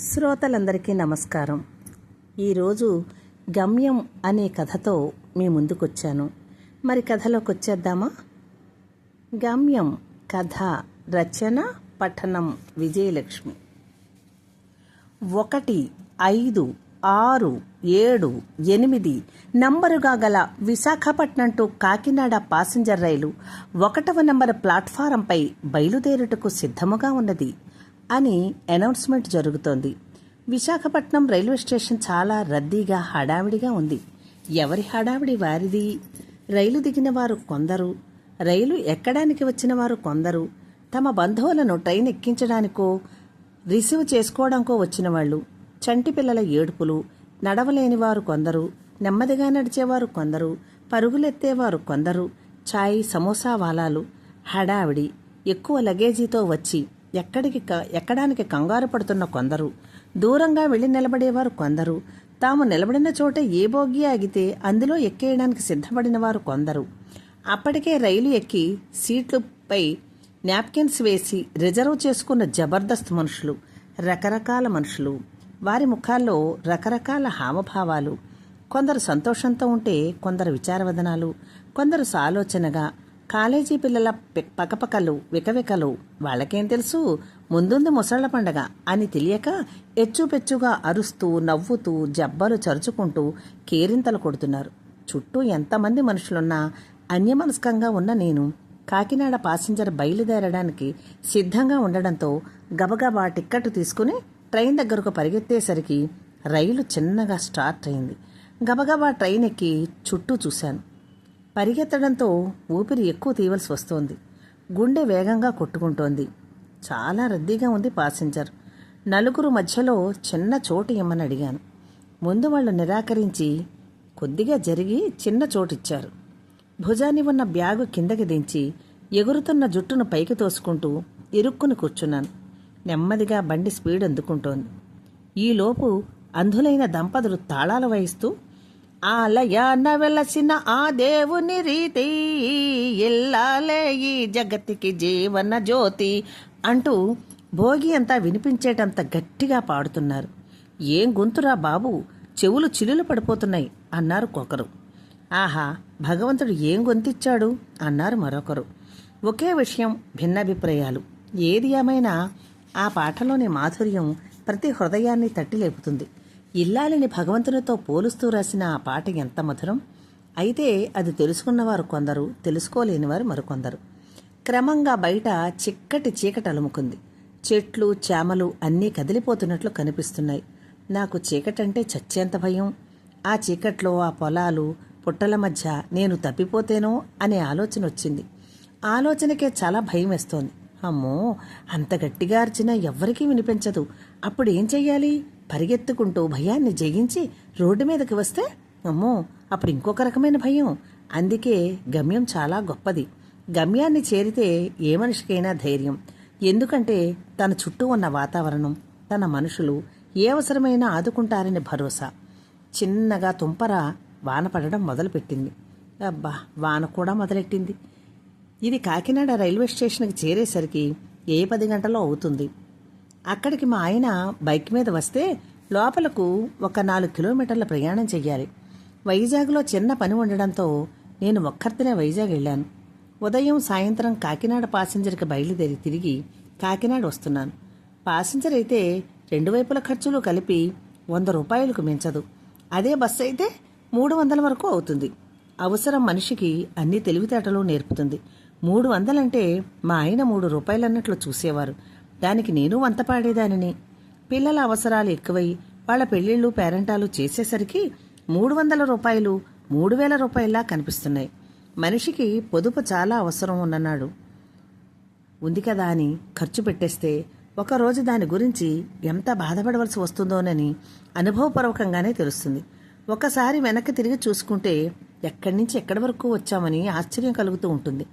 శ్రోతలందరికీ నమస్కారం. ఈరోజు గమ్యం అనే కథతో మీ ముందుకొచ్చాను. మరి కథలోకి వచ్చేద్దామా? గమ్యం కథ రచన పఠనం విజయలక్ష్మి. 1, 5, 6, 7, 8 నంబరుగా గల విశాఖపట్నం టు కాకినాడ పాసింజర్ రైలు 1వ నంబరు ప్లాట్ఫారంపై బయలుదేరుటకు సిద్ధముగా ఉన్నది అని అనౌన్స్మెంట్ జరుగుతోంది. విశాఖపట్నం రైల్వే స్టేషన్ చాలా రద్దీగా హడావిడిగా ఉంది. ఎవరి హడావిడి వారిది. రైలు దిగిన వారు కొందరు, రైలు ఎక్కడానికి వచ్చిన వారు కొందరు, తమ బంధువులను ట్రైన్ ఎక్కించడానికో రిసీవ్ చేసుకోవడానికో వచ్చిన వాళ్ళు, చంటి పిల్లల ఏడుపులు, నడవలేని వారు కొందరు, నెమ్మదిగా నడిచేవారు కొందరు, పరుగులెత్తేవారు కొందరు, చాయ్ సమోసా వాలాలు, హడావిడి, ఎక్కువ లగేజీతో వచ్చి ఎక్కడానికి కంగారు పడుతున్న కొందరు, దూరంగా వెళ్లి నిలబడేవారు కొందరు, తాము నిలబడిన చోట ఏ బోగి ఆగితే అందులో ఎక్కేయడానికి సిద్ధపడిన వారు కొందరు, అప్పటికే రైలు ఎక్కి సీట్లపై నాప్కిన్స్ వేసి రిజర్వ్ చేసుకున్న జబర్దస్త్ మనుషులు, రకరకాల మనుషులు, వారి ముఖాల్లో రకరకాల హావభావాలు. కొందరు సంతోషంతో ఉంటే కొందరు విచారవదనాలు, కొందరు సాలోచనగా, కాలేజీ పిల్లల పకపకలు వికవికలు. వాళ్ళకేం తెలుసు, ముందుంది ముసళ్ల పండగ అని తెలియక ఎచ్చుపెచ్చుగా అరుస్తూ నవ్వుతూ జబ్బలు చరుచుకుంటూ కేరింతలు కొడుతున్నారు. చుట్టూ ఎంతమంది మనుషులున్నా అన్యమనస్కంగా ఉన్న నేను కాకినాడ పాసింజర్ బయలుదేరడానికి సిద్ధంగా ఉండడంతో గబగబా టిక్కెట్టు తీసుకుని ట్రైన్ దగ్గరకు పరిగెత్తేసరికి రైలు చిన్నగా స్టార్ట్ అయింది. గబగబా ట్రైన్ ఎక్కి చుట్టూ చూశాను. పరిగెత్తడంతో ఊపిరి ఎక్కువ తీయవలసి వస్తోంది. గుండె వేగంగా కొట్టుకుంటోంది. చాలా రద్దీగా ఉంది పాసింజర్. నలుగురు మధ్యలో చిన్న చోటు ఇమ్మని అడిగాను. ముందు వాళ్ళు నిరాకరించి కొద్దిగా జరిగి చిన్న చోటిచ్చారు. భుజాన్ని ఉన్న బ్యాగు కిందకి దించి ఎగురుతున్న జుట్టును పైకి తోసుకుంటూ ఇరుక్కుని కూర్చున్నాను. నెమ్మదిగా బండి స్పీడ్ అందుకుంటోంది. ఈలోపు అంధులైన దంపతులు తాళాలు వాయిస్తూ ఆలయాన వెలసిన ఆ దేవుని రీతి ఎల్లాలే ఈ జగతికి జీవన జ్యోతి అంటూ భోగి అంతా వినిపించేటంత గట్టిగా పాడుతున్నారు. ఏం గొంతురా బాబు, చెవులు చిల్లులు పడిపోతున్నాయి అన్నారు ఒకరు. ఆహా, భగవంతుడు ఏం గొంతిచ్చాడు అన్నారు మరొకరు. ఒకే విషయం, భిన్నాభిప్రాయాలు. ఏది ఏమైనా ఆ పాటలోని మాధుర్యం ప్రతి హృదయాన్ని తట్టి లేపుతుంది. ఇల్లాలిని భగవంతునితో పోలుస్తూ రాసిన ఆ పాట ఎంత మధురం. అయితే అది తెలుసుకున్నవారు కొందరు, తెలుసుకోలేనివారు మరికొందరు. క్రమంగా బయట చిక్కటి చీకటి అలుముకుంది. చెట్లు చేమలు అన్నీ కదిలిపోతున్నట్లు కనిపిస్తున్నాయి. నాకు చీకటంటే చచ్చేంత భయం. ఆ చీకట్లో ఆ పొలాలు పుట్టల మధ్య నేను తప్పిపోతేనో అనే ఆలోచన వచ్చింది. ఆలోచనకే చాలా భయం వేస్తోంది. అమ్మో, అంత గట్టిగా అర్చినా ఎవ్వరికీ వినిపించదు. అప్పుడు ఏం చెయ్యాలి? పరిగెత్తుకుంటూ భయాన్ని జయించి రోడ్డు మీదకి వస్తే అమ్మో, అప్పుడు ఇంకొక రకమైన భయం. అందుకే గమ్యం చాలా గొప్పది. గమ్యాన్ని చేరితే ఏ మనిషికైనా ధైర్యం. ఎందుకంటే తన చుట్టూ ఉన్న వాతావరణం, తన మనుషులు ఏ అవసరమైనా ఆదుకుంటారని భరోసా. చిన్నగా తుంపర వాన పడడం మొదలుపెట్టింది. అబ్బా, వాన కూడా మొదలెట్టింది. ఇది కాకినాడ రైల్వే స్టేషన్కి చేరేసరికి 10 గంటలో అవుతుంది. అక్కడికి మా ఆయన బైక్ మీద వస్తే లోపలకు ఒక 4 కిలోమీటర్ల ప్రయాణం చెయ్యాలి. వైజాగ్లో చిన్న పని ఉండడంతో నేను ఒక్కరితోనే వైజాగ్ వెళ్ళాను. ఉదయం సాయంత్రం కాకినాడ పాసింజర్కి బయలుదేరి తిరిగి కాకినాడ వస్తున్నాను. పాసింజర్ అయితే 2 వైపుల ఖర్చులు కలిపి 100 రూపాయలకు మించదు. అదే బస్సు అయితే 300 వరకు అవుతుంది. అవసరం మనిషికి అన్ని తెలివితేటలు నేర్పుతుంది. 300 అంటే మా ఆయన 3 రూపాయలన్నట్లు చూసేవారు. దానికి నేను వంతపాడేదానిని. పిల్లల అవసరాలు ఎక్కువై వాళ్ళ పెళ్లిళ్ళు పేరెంటాలు చేసేసరికి 300 రూపాయలు 3000 రూపాయల్లా కనిపిస్తున్నాయి. మనిషికి పొదుపు చాలా అవసరం ఉంది కదా అని ఖర్చు పెట్టేస్తే ఒకరోజు దాని గురించి ఎంత బాధపడవలసి వస్తుందోనని అనుభవపూర్వకంగానే తెలుస్తుంది. ఒకసారి వెనక్కి తిరిగి చూసుకుంటే ఎక్కడి నుంచి ఎక్కడి వరకు వచ్చామని ఆశ్చర్యం కలుగుతూ ఉంటుంది.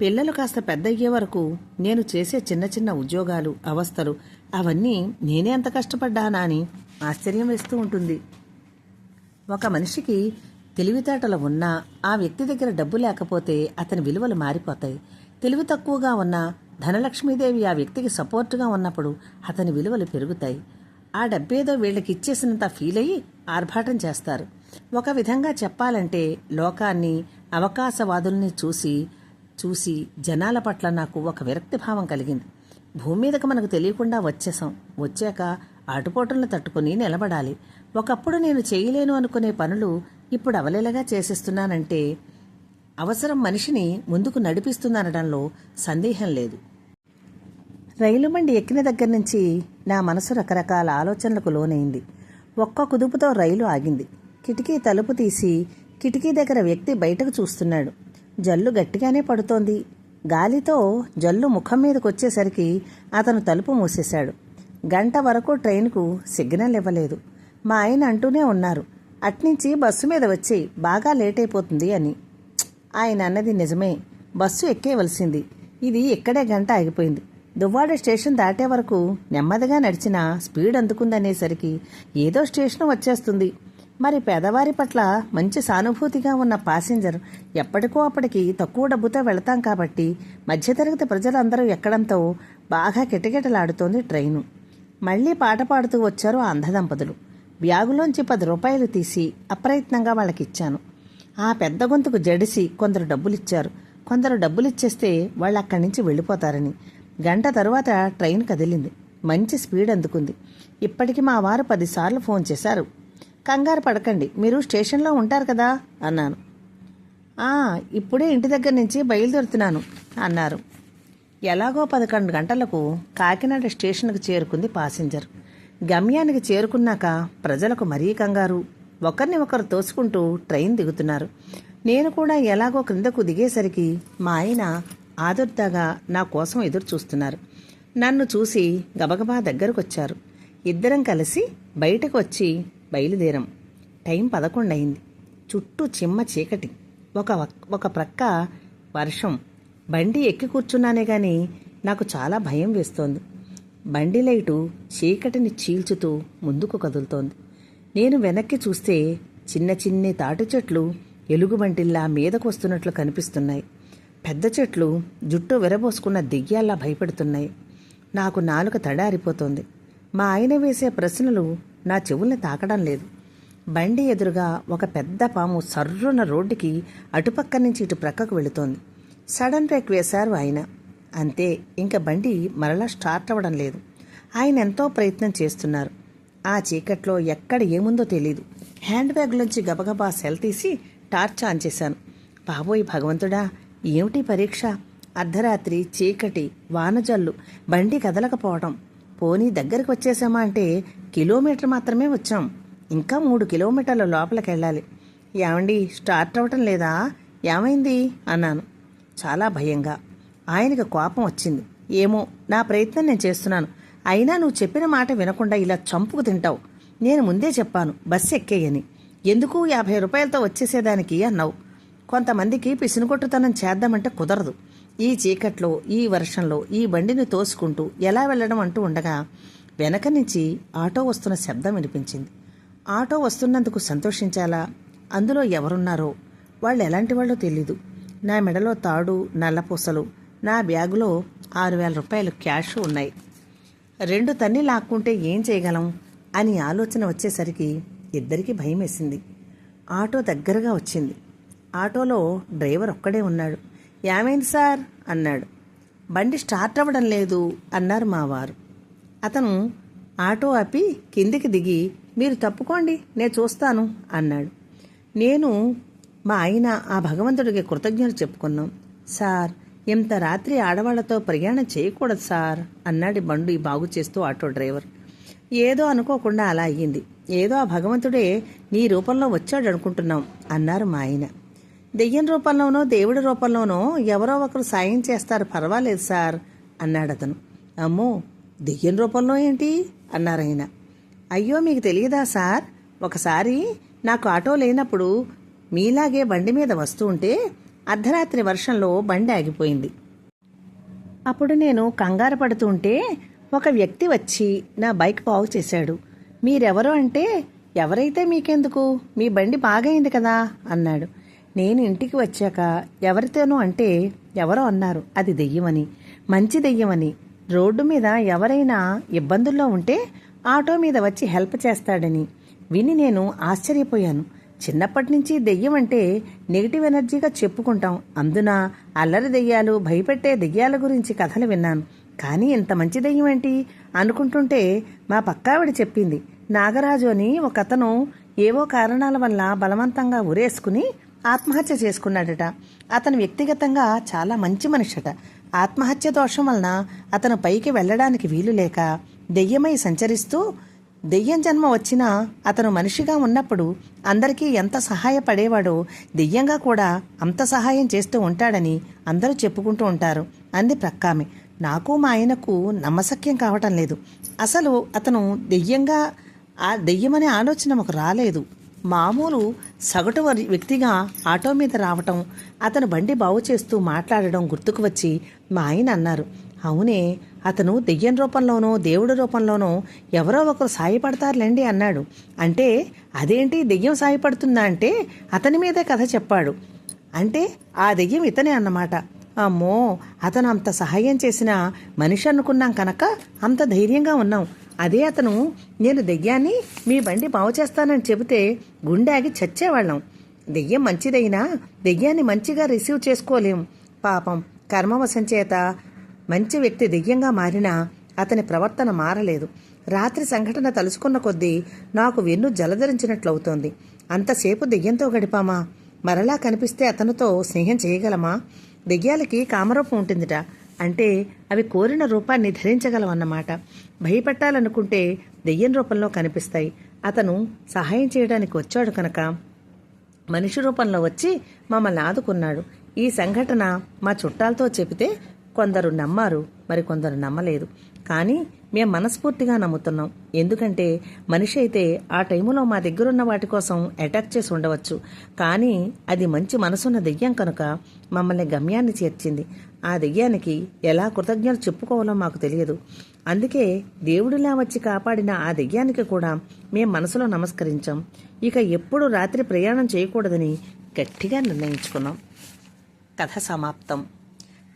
పిల్లలు కాస్త పెద్దయ్యే వరకు నేను చేసే చిన్న చిన్న ఉద్యోగాలు, అవస్థలు అవన్నీ నేనే అంత కష్టపడ్డానా అని ఆశ్చర్యం వేస్తూ ఉంటుంది. ఒక మనిషికి తెలివితేటలు ఉన్నా ఆ వ్యక్తి దగ్గర డబ్బు లేకపోతే అతని విలువలు మారిపోతాయి. తెలివి తక్కువగా ఉన్న ధనలక్ష్మీదేవి ఆ వ్యక్తికి సపోర్టుగా ఉన్నప్పుడు అతని విలువలు పెరుగుతాయి. ఆ డబ్బేదో వీళ్ళకి ఇచ్చేసినంత ఫీల్ అయ్యి ఆర్భాటం చేస్తారు. ఒక విధంగా చెప్పాలంటే లోకాన్ని, అవకాశవాదుల్ని చూసి చూసి జనాల పట్ల నాకు ఒక విరక్తి భావం కలిగింది. భూమి మీదకు మనకు తెలియకుండా వచ్చాక ఆటుపోటులను తట్టుకుని నిలబడాలి. ఒకప్పుడు నేను చేయలేను అనుకునే పనులు ఇప్పుడు అవలేలగా చేసేస్తున్నానంటే అవసరం మనిషిని ముందుకు నడిపిస్తుందనడంలో సందేహం లేదు. రైలు బండి ఎక్కిన దగ్గర నుంచి నా మనసు రకరకాల ఆలోచనలకు లోనైంది. ఒక్క కుదుపుతో రైలు ఆగింది. కిటికీ తలుపు తీసి కిటికీ దగ్గర వ్యక్తి బయటకు చూస్తున్నాడు. జల్లు గట్టిగానే పడుతోంది. గాలితో జల్లు ముఖం మీదకొచ్చేసరికి అతను తలుపు మూసేశాడు. గంట వరకు ట్రైన్కు సిగ్నల్ ఇవ్వలేదు. మా ఆయన అంటూనే ఉన్నారు, అట్నుంచి బస్సు మీద వచ్చి బాగా లేట్ అయిపోతుంది అని. ఆయన అన్నది నిజమే. బస్సు ఎక్కేవలసింది. ఇది ఇక్కడే గంట ఆగిపోయింది. దువ్వాడ స్టేషన్ దాటే వరకు నెమ్మదిగా నడిచిన స్పీడ్ అందుకుందనేసరికి ఏదో స్టేషన్ వచ్చేస్తుంది. మరి పేదవారి పట్ల మంచి సానుభూతిగా ఉన్న ప్యాసింజర్ ఎప్పటికో అప్పటికి తక్కువ డబ్బుతో వెళతాం కాబట్టి మధ్యతరగతి ప్రజలందరూ ఎక్కడంతో బాగా కిటకిటలాడుతోంది ట్రైను. మళ్లీ పాట పాడుతూ వచ్చారు ఆ అంధదంపతులు. బ్యాగులోంచి 10 రూపాయలు తీసి అప్రయత్నంగా వాళ్ళకిచ్చాను. ఆ పెద్ద గొంతుకు జడిసి కొందరు డబ్బులిచ్చారు. కొందరు డబ్బులిచ్చేస్తే వాళ్ళు అక్కడి నుంచి వెళ్ళిపోతారని. గంట తరువాత ట్రైన్ కదిలింది. మంచి స్పీడ్ అందుకుంది. ఇప్పటికి మా వారు 10 సార్లు ఫోన్ చేశారు. కంగారు పడకండి, మీరు స్టేషన్లో ఉంటారు కదా అన్నాను. ఇప్పుడే ఇంటి దగ్గర నుంచి బయలుదేరుతున్నాను అన్నారు. ఎలాగో 11 గంటలకు కాకినాడ స్టేషన్కు చేరుకుంది ప్యాసింజర్. గమ్యానికి చేరుకున్నాక ప్రజలకు మరీ కంగారు. ఒకరిని ఒకరు తోసుకుంటూ ట్రైన్ దిగుతున్నారు. నేను కూడా ఎలాగో క్రిందకు దిగేసరికి మా ఆయన ఆదుర్దాగా నా కోసం ఎదురు చూస్తున్నారు. నన్ను చూసి గబగబా దగ్గరకొచ్చారు. ఇద్దరం కలిసి బయటకు వచ్చి బయలుదేరాం. టైం 11 అయింది. చుట్టూ చిమ్మ చీకటి. ఒక ప్రక్క వర్షం. బండి ఎక్కి కూర్చున్నానే గాని నాకు చాలా భయం వేస్తోంది. బండి లైటు చీకటిని చీల్చుతూ ముందుకు కదులుతోంది. నేను వెనక్కి చూస్తే చిన్న చిన్ని తాటి చెట్లు ఎలుగుబంటిల్లా మీదకు వస్తున్నట్లు కనిపిస్తున్నాయి. పెద్ద చెట్లు జుట్టు విరబోసుకున్న దెయ్యాల్లా భయపెడుతున్నాయి. నాకు నాలుక తడారిపోతోంది. మా ఆయన వేసే ప్రశ్నలు నా చెవుల్ని తాకడం లేదు. బండి ఎదురుగా ఒక పెద్ద పాము సర్రున రోడ్డుకి అటుపక్క నుంచి ఇటు ప్రక్కకు వెళుతోంది. సడన్ బ్రేక్ వేశారు ఆయన. అంతే, ఇంక బండి మరలా స్టార్ట్ అవ్వడం లేదు. ఆయన ఎంతో ప్రయత్నం చేస్తున్నారు. ఆ చీకట్లో ఎక్కడ ఏముందో తెలీదు. హ్యాండ్ బ్యాగ్లోంచి గబగబా సెల్ తీసి టార్చ్ ఆన్ చేశాను. బాబోయ్ భగవంతుడా, ఏమిటి పరీక్ష? అర్ధరాత్రి, చీకటి, వానజల్లు, బండి కదలకపోవడం. పోనీ దగ్గరికి వచ్చేసామా అంటే కిలోమీటర్ మాత్రమే వచ్చాం. ఇంకా 3 కిలోమీటర్ల లోపలికెళ్ళాలి. ఏమండి, స్టార్ట్ అవ్వటం లేదా? ఏమైంది అన్నాను చాలా భయంగా. ఆయనకు కోపం వచ్చింది. ఏమో, నా ప్రయత్నం నేను చేస్తున్నాను. అయినా నువ్వు చెప్పిన మాట వినకుండా ఇలా చంపుకు తింటావు. నేను ముందే చెప్పాను బస్సు ఎక్కేయని. ఎందుకు 50 రూపాయలతో వచ్చేసేదానికి అన్నావు. కొంతమందికి పిసినుకొట్టుతనం చేద్దామంటే కుదరదు. ఈ చీకట్లో, ఈ వర్షంలో ఈ బండిని తోసుకుంటూ ఎలా వెళ్ళడం అంటూ ఉండగా వెనక నుంచి ఆటో వస్తున్న శబ్దం వినిపించింది. ఆటో వస్తున్నందుకు సంతోషించాలా? అందులో ఎవరున్నారో, వాళ్ళు ఎలాంటి వాళ్ళో తెలీదు. నా మెడలో తాడు, నల్లపూసలు, నా బ్యాగులో 6,000 రూపాయలు క్యాష్ ఉన్నాయి. 2 తన్ని లాక్కుంటే ఏం చేయగలం అని ఆలోచన వచ్చేసరికి ఇద్దరికీ భయం వేసింది. ఆటో దగ్గరగా వచ్చింది. ఆటోలో డ్రైవర్ ఒక్కడే ఉన్నాడు. ఏమైంది సార్ అన్నాడు. బండి స్టార్ట్ అవ్వడం లేదు అన్నారు మా వారు. అతను ఆటో ఆపి కిందికి దిగి, మీరు తప్పుకోండి, నేను చూస్తాను అన్నాడు. నేను మా ఆయన ఆ భగవంతుడికి కృతజ్ఞతలు చెప్పుకున్నాం. సార్, ఇంత రాత్రి ఆడవాళ్లతో ప్రయాణం చేయకూడదు సార్ అన్నాడు బండి బాగు చేస్తూ ఆటో డ్రైవర్. ఏదో అనుకోకుండా అలా అయ్యింది. ఏదో ఆ భగవంతుడే నీ రూపంలో వచ్చాడు అనుకుంటున్నాం అన్నారు మా ఆయన. దెయ్యం రూపంలోనో దేవుడి రూపంలోనో ఎవరో ఒకరు సాయం చేస్తారు, పర్వాలేదు సార్ అన్నాడు అతను. అమ్మో, దెయ్యం రూపంలో ఏంటి అన్నారు ఆయన. అయ్యో, మీకు తెలియదా సార్, ఒకసారి నాకు ఆటో లేనప్పుడు మీలాగే బండి మీద వస్తూ ఉంటే అర్ధరాత్రి వర్షంలో బండి ఆగిపోయింది. అప్పుడు నేను కంగారు పడుతూ ఉంటే ఒక వ్యక్తి వచ్చి నా బైక్ బాగు చేశాడు. మీరెవరో అంటే, ఎవరైతే మీకెందుకు, మీ బండి బాగైంది కదా అన్నాడు. నేను ఇంటికి వచ్చాక ఎవరితోనూ అంటే ఎవరో అన్నారు అది దెయ్యమని, మంచి దెయ్యమని. రోడ్డు మీద ఎవరైనా ఇబ్బందుల్లో ఉంటే ఆటో మీద వచ్చి హెల్ప్ చేస్తాడని విని నేను ఆశ్చర్యపోయాను. చిన్నప్పటి నుంచి దెయ్యం అంటే నెగిటివ్ ఎనర్జీగా చెప్పుకుంటాం. అందున అల్లరి దెయ్యాలు, భయపెట్టే దెయ్యాల గురించి కథలు విన్నాను. కానీ ఇంత మంచి దెయ్యం ఏంటి అనుకుంటుంటే మా పక్కావిడ చెప్పింది, నాగరాజు అని ఒక అతను ఏవో కారణాల వల్ల బలవంతంగా ఉరేసుకుని ఆత్మహత్య చేసుకున్నాడట. అతను వ్యక్తిగతంగా చాలా మంచి మనిషట. ఆత్మహత్య దోషం వలన అతను పైకి వెళ్ళడానికి వీలు లేక దెయ్యమై సంచరిస్తూ, దెయ్యం జన్మ వచ్చినా అతను మనిషిగా ఉన్నప్పుడు అందరికీ ఎంత సహాయపడేవాడో దెయ్యంగా కూడా అంత సహాయం చేస్తూ ఉంటాడని అందరూ చెప్పుకుంటూ ఉంటారు అంది ప్రక్కామె. నాకు మా ఆయనకు నమ్మశక్యం కావటం లేదు. అసలు అతను దెయ్యమనే ఆలోచన మాకు రాలేదు. మామూలు సగటు వ్యక్తిగా ఆటో మీద రావటం, అతను బండి బాగు చేస్తూ మాట్లాడడం గుర్తుకు వచ్చి మా ఆయన అన్నారు, అవునే, అతను దెయ్యం రూపంలోనో దేవుడి రూపంలోనో ఎవరో ఒకరు సాయపడతారులేండి అన్నాడు. అంటే అదేంటి దెయ్యం సాయపడుతుందా అంటే అతని మీదే కథ చెప్పాడు. అంటే ఆ దెయ్యం ఇతనే అన్నమాట. అమ్మో, అతను అంత సహాయం చేసిన మనిషి అనుకున్నాం కనుక అంత ధైర్యంగా ఉన్నాం. అదే అతను నేను దెయ్యాన్ని మీ బండి బాగు చేస్తానని చెబితే గుండె చచ్చేవాళ్ళం. దెయ్యం మంచిదైనా దెయ్యాన్ని మంచిగా రిసీవ్ చేసుకోలేం. పాపం కర్మవశం చేత మంచి వ్యక్తి దెయ్యంగా మారినా అతని ప్రవర్తన మారలేదు. రాత్రి సంఘటన తలుచుకున్న కొద్దీ నాకు వెన్ను జలధరించినట్లవుతోంది. అంతసేపు దెయ్యంతో గడిపామా? మరలా కనిపిస్తే అతనితో స్నేహం చేయగలమా? దెయ్యాలకి కామరూపం ఉంటుందిట. అంటే అవి కోరిన రూపాన్ని ధరించగలవన్నమాట. భయపెట్టాలనుకుంటే దెయ్యం రూపంలో కనిపిస్తాయి. అతను సహాయం చేయడానికి వచ్చాడు కనుక మనిషి రూపంలో వచ్చి మమ్మల్ని ఆదుకున్నాడు. ఈ సంఘటన మా చుట్టాలతో చెబితే కొందరు నమ్మారు, మరికొందరు నమ్మలేదు. కానీ మేము మనస్ఫూర్తిగా నమ్ముతున్నాం. ఎందుకంటే మనిషి అయితే ఆ టైములో మా దగ్గరున్న వాటి కోసం అటాక్ చేసి ఉండవచ్చు. కానీ అది మంచి మనసున్న దెయ్యం కనుక మమ్మల్ని గమ్యాన్ని చేర్చింది. ఆ దెయ్యానికి ఎలా కృతజ్ఞతలు చెప్పుకోవాలో మాకు తెలియదు. అందుకే దేవుడిలా వచ్చి కాపాడిన ఆ దెయ్యానికి కూడా మేం మనసులో నమస్కరించాం. ఇక ఎప్పుడు రాత్రి ప్రయాణం చేయకూడదని గట్టిగా నిర్ణయించుకున్నాం. కథ సమాప్తం.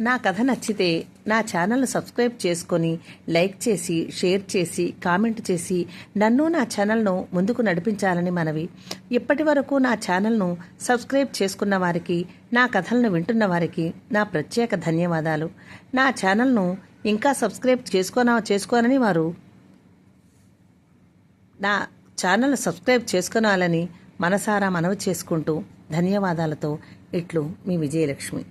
నా కథ నచ్చితే నా ఛానల్ను సబ్స్క్రైబ్ చేసుకొని లైక్ చేసి, షేర్ చేసి, కామెంట్ చేసి నన్ను నా ఛానల్ను ముందుకు నడిపించాలని మనవి. ఇప్పటి వరకు నా ఛానల్ను సబ్స్క్రైబ్ చేసుకున్న వారికి, నా కథలను వింటున్న వారికి నా ప్రత్యేక ధన్యవాదాలు. నా ఛానల్ను ఇంకా సబ్స్క్రైబ్ చేసుకోనని వారు నా ఛానల్ను సబ్స్క్రైబ్ చేసుకోవాలని మనసారా మనవి చేసుకుంటూ ధన్యవాదాలతో ఇట్లు మీ విజయలక్ష్మి.